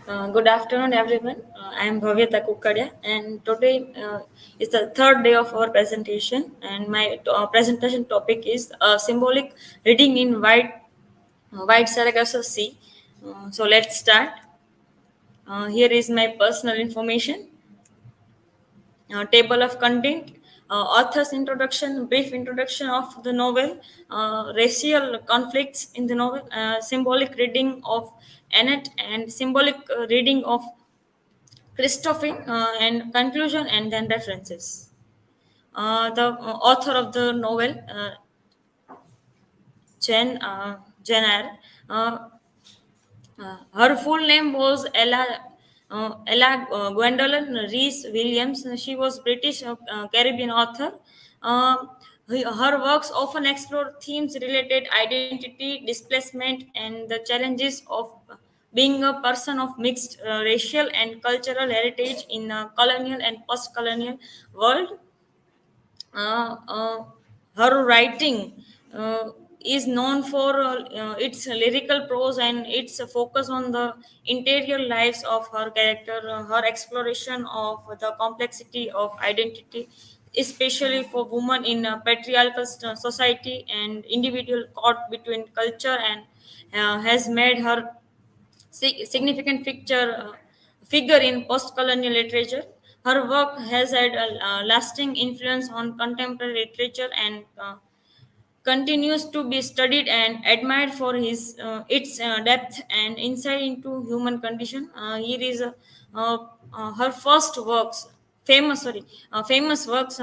Good afternoon, everyone. I am Bhavyata Kukkadia, and today is the third day of our presentation. And my presentation topic is symbolic reading in White Sargasso Sea. So let's start. Here is my personal information. Table of content, author's introduction, brief introduction of the novel, racial conflicts in the novel, symbolic reading of Annette, and symbolic reading of Christophing, and conclusion, and then references. The author of the novel, Jen Eyre, her full name was Ella Gwendolyn Reese Williams. She was British Caribbean author. Uh, her works often explore themes related identity, displacement, and the challenges of being a person of mixed racial and cultural heritage in a colonial and post-colonial world. uh, uh, Her writing is known for its lyrical prose and its focus on the interior lives of her character, her exploration of the complexity of identity, especially for women in a patriarchal society and individual caught between culture, and has made her significant figure in post-colonial literature. Her work has had a lasting influence on contemporary literature and continues to be studied and admired for its depth and insight into human condition. Here is her first works, famous works,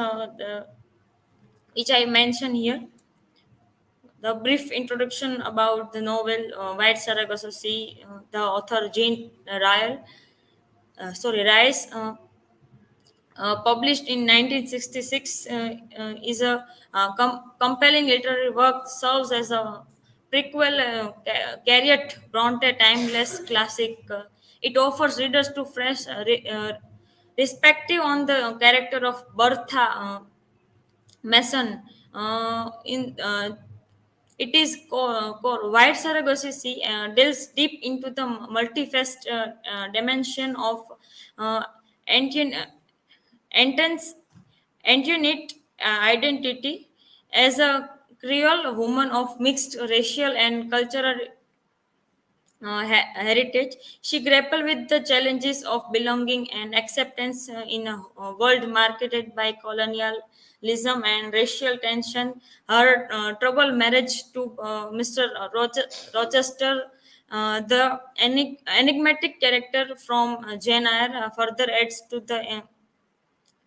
which I mention here. The brief introduction about the novel White Sargasso Sea, the author Jane Rice, published in 1966, is a compelling literary work, serves as a prequel, Harriet Bronte timeless classic. It offers readers to fresh perspective on the character of Bertha Mason. In It is White Sargasso Sea delves deep into the multifaceted dimension of uh, Antion- Anton's Antoinette identity as a Creole woman of mixed racial and cultural heritage. She grappled with the challenges of belonging and acceptance in a world marketed by colonialism and racial tension. Her troubled marriage to Mr. Rochester, the enigmatic character from Jane Eyre, further adds to the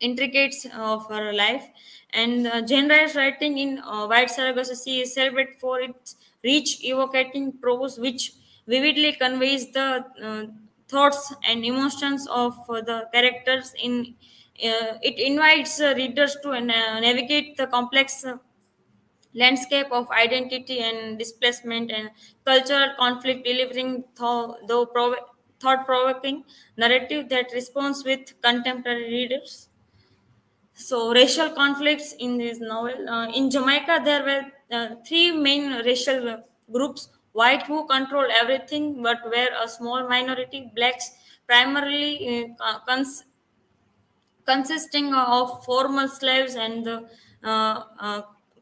intricates of her life. And Jane Eyre's writing in White Sargasso Sea is celebrated for its rich, evocating prose, which vividly conveys the thoughts and emotions of the characters. It invites readers to navigate the complex landscape of identity and displacement and cultural conflict, delivering thought-provoking narrative that responds with contemporary readers. So, racial conflicts in this novel. In Jamaica, there were three main racial groups: white, who control everything but were a small minority; blacks, primarily consisting of former slaves, and the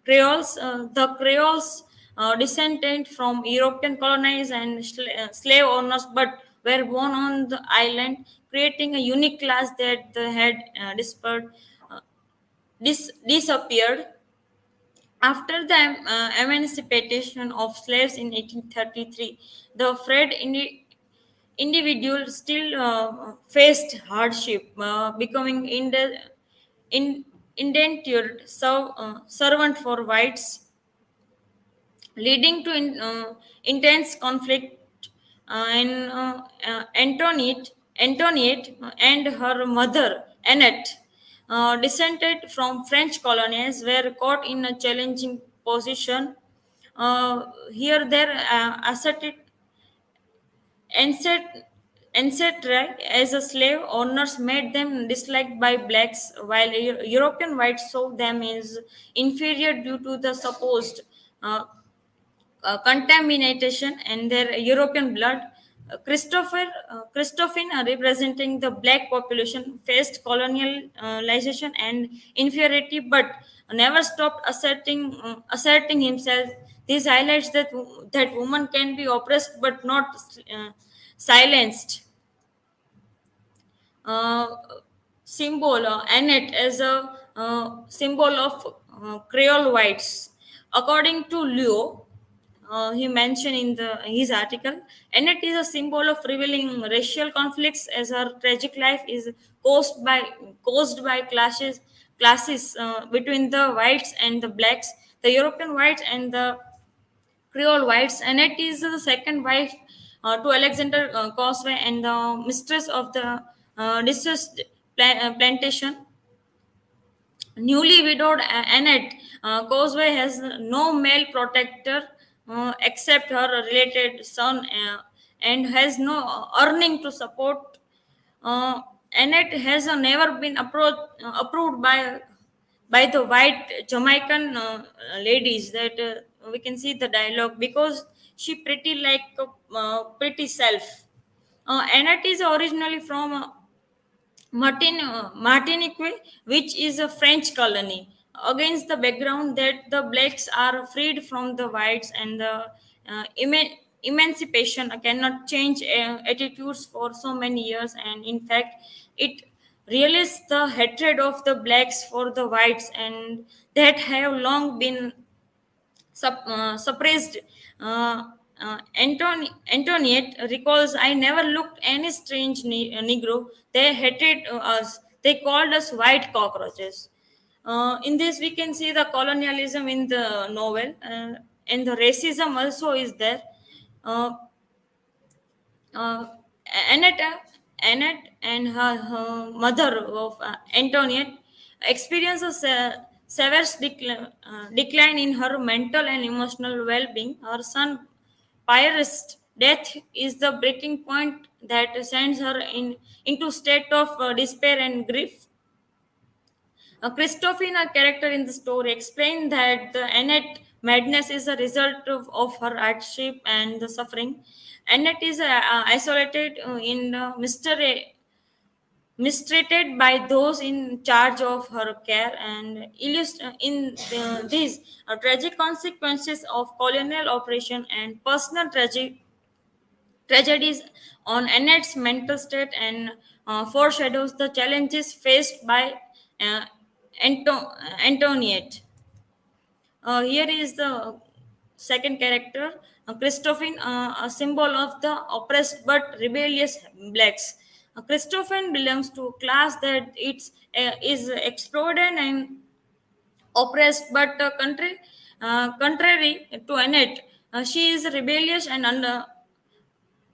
Creoles. The Creoles descended from European colonies and slave owners, but were born on the island, creating a unique class that had uh, disappeared after the emancipation of slaves in 1833. The freed individual still faced hardship, becoming indentured servant for whites, leading to intense conflict. And Antoniette and her mother Annette, descended from French colonies, were caught in a challenging position. Here, their asserted ancestry as a slave owners made them disliked by blacks, while European whites saw them as inferior due to the supposed uh, contamination and their European blood. Christophin, representing the black population, faced colonialization and inferiority, but never stopped asserting himself. This highlights that women can be oppressed but not silenced. uh, Symbol Annette as a symbol of Creole whites. According to Leo, he mentioned in his article, Annette is a symbol of revealing racial conflicts as her tragic life is caused by classes between the whites and the blacks, the European whites and the Creole whites. Annette is the second wife to Alexander Causeway and the mistress of the distressed plantation. Newly widowed Annette Causeway has no male protector except her related son and has no earning to support. Annette has never been approved by the white Jamaican ladies that we can see the dialogue because she pretty like pretty self. Annette is originally from Martinique, which is a French colony, against the background that the blacks are freed from the whites and the emancipation cannot change attitudes for so many years, and in fact, it realizes the hatred of the blacks for the whites and that have long been suppressed. Antoniette recalls, I never looked any strange Negro. They hated us. They called us white cockroaches. In this, we can see the colonialism in the novel, and the racism also is there. Uh, uh, Annette, Annette and her mother of Antoniette experience a severe decline in her mental and emotional well-being. Her son Pierre's death is the breaking point that sends her into state of despair and grief. Christophine, a character in the story, explained that the Annette madness is a result of her hardship and the suffering. Annette is isolated in mistreated by those in charge of her care and in these tragic consequences of colonial operation and personal tragedies on Annette's mental state and foreshadows the challenges faced by uh, Antoniette. Here is the second character, Christophine, a symbol of the oppressed but rebellious blacks. Christophine belongs to a class that is exploited and oppressed, but contrary to Annette, she is rebellious and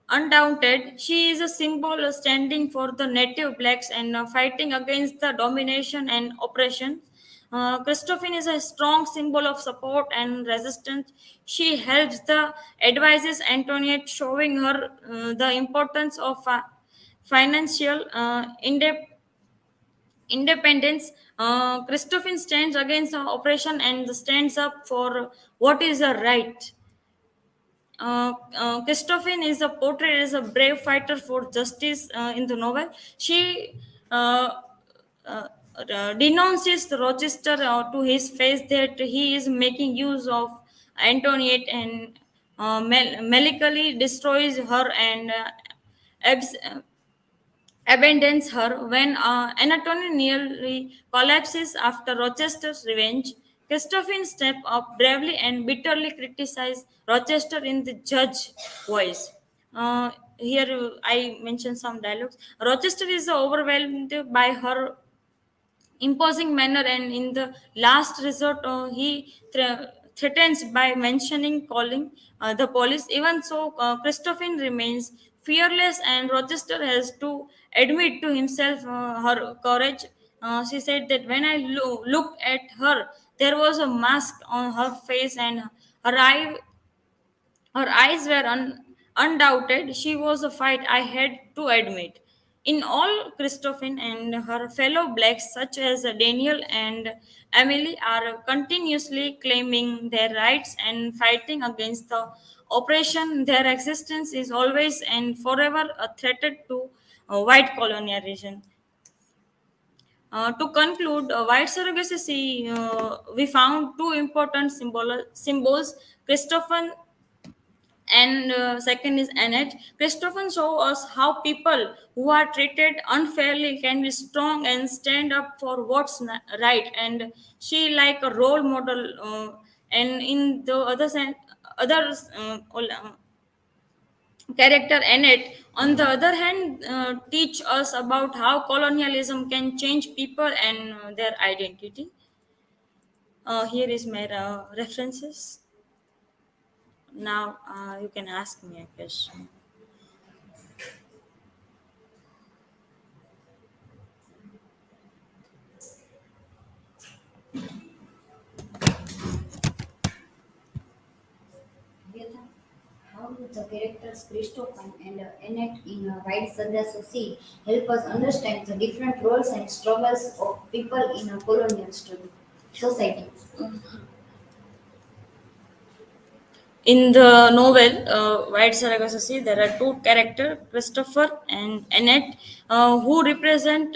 undaunted. She is a symbol standing for the native blacks and fighting against the domination and oppression. Christophine is a strong symbol of support and resistance. She helps the advises Antoinette, showing her the importance of financial independence. Christophine stands against oppression and stands up for what is right. Christophine is portrayed as a brave fighter for justice in the novel. She uh, denounces Rochester to his face that he is making use of Antoniette and maliciously destroys her and abs- abandons her when Anatoly nearly collapses after Rochester's revenge. Christophine steps up bravely and bitterly criticizes Rochester in the judge voice. Here I mentioned some dialogues. Rochester is overwhelmed by her imposing manner, and in the last resort he threatens by mentioning calling the police. Even so, Christophine remains fearless and Rochester has to admit to himself her courage. She said that when I looked at her, there was a mask on her face and her eyes were undoubted. She was a fight, I had to admit. In all, Christophine and her fellow blacks, such as Daniel and Emily, are continuously claiming their rights and fighting against the oppression, their existence is always and forever a threat to white colonialism. To conclude, white surrogacy, we found two important symbols, Christopher and second is Annette. Christopher show us how people who are treated unfairly can be strong and stand up for what's right, and she like a role model. And in the other side, other character Annette, on the other hand, teach us about how colonialism can change people and their identity. Here is my references. Now you can ask me a question. Vyatha, how do the characters Christopher and Annette in White Sargasso Sea help us understand the different roles and struggles of people in a colonial society? In the novel White Sargasso, there are two characters, Christopher and Annette, who represent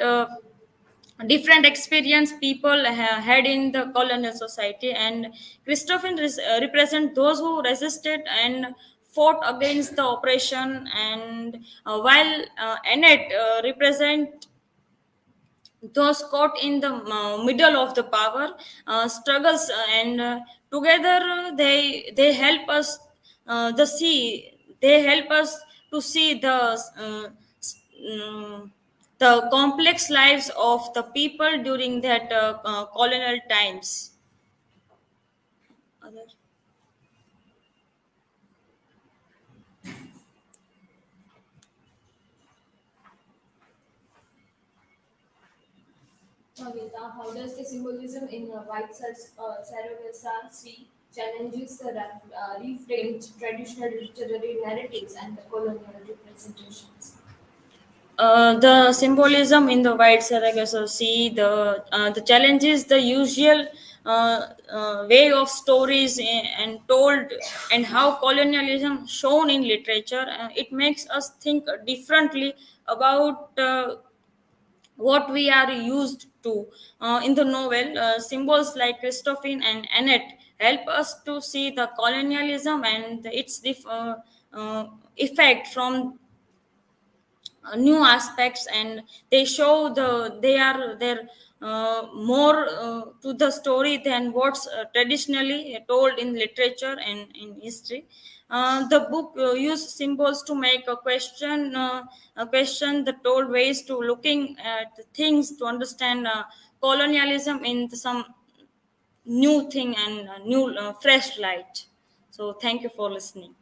different experience people had in the colonial society. And Christopher represent those who resisted and fought against the oppression, and while Annette represent those caught in the middle of the power struggles, and together they help us they help us to see s- mm, the complex lives of the people during that colonial times. Other- Kavita, how does the symbolism in Saragasa Sea challenges the reframed traditional literary narratives and the colonial representations? The symbolism in the White Sargasso Sea, the challenge is the usual way of stories and told, and how colonialism shown in literature. It makes us think differently about what we are used to. In the novel, symbols like Christophine and Annette help us to see the colonialism and its effect from new aspects, and they show they are there more to the story than what's traditionally told in literature and in history. The book use symbols to make a question the told ways to looking at things to understand colonialism in some new thing and new fresh light. So thank you for listening.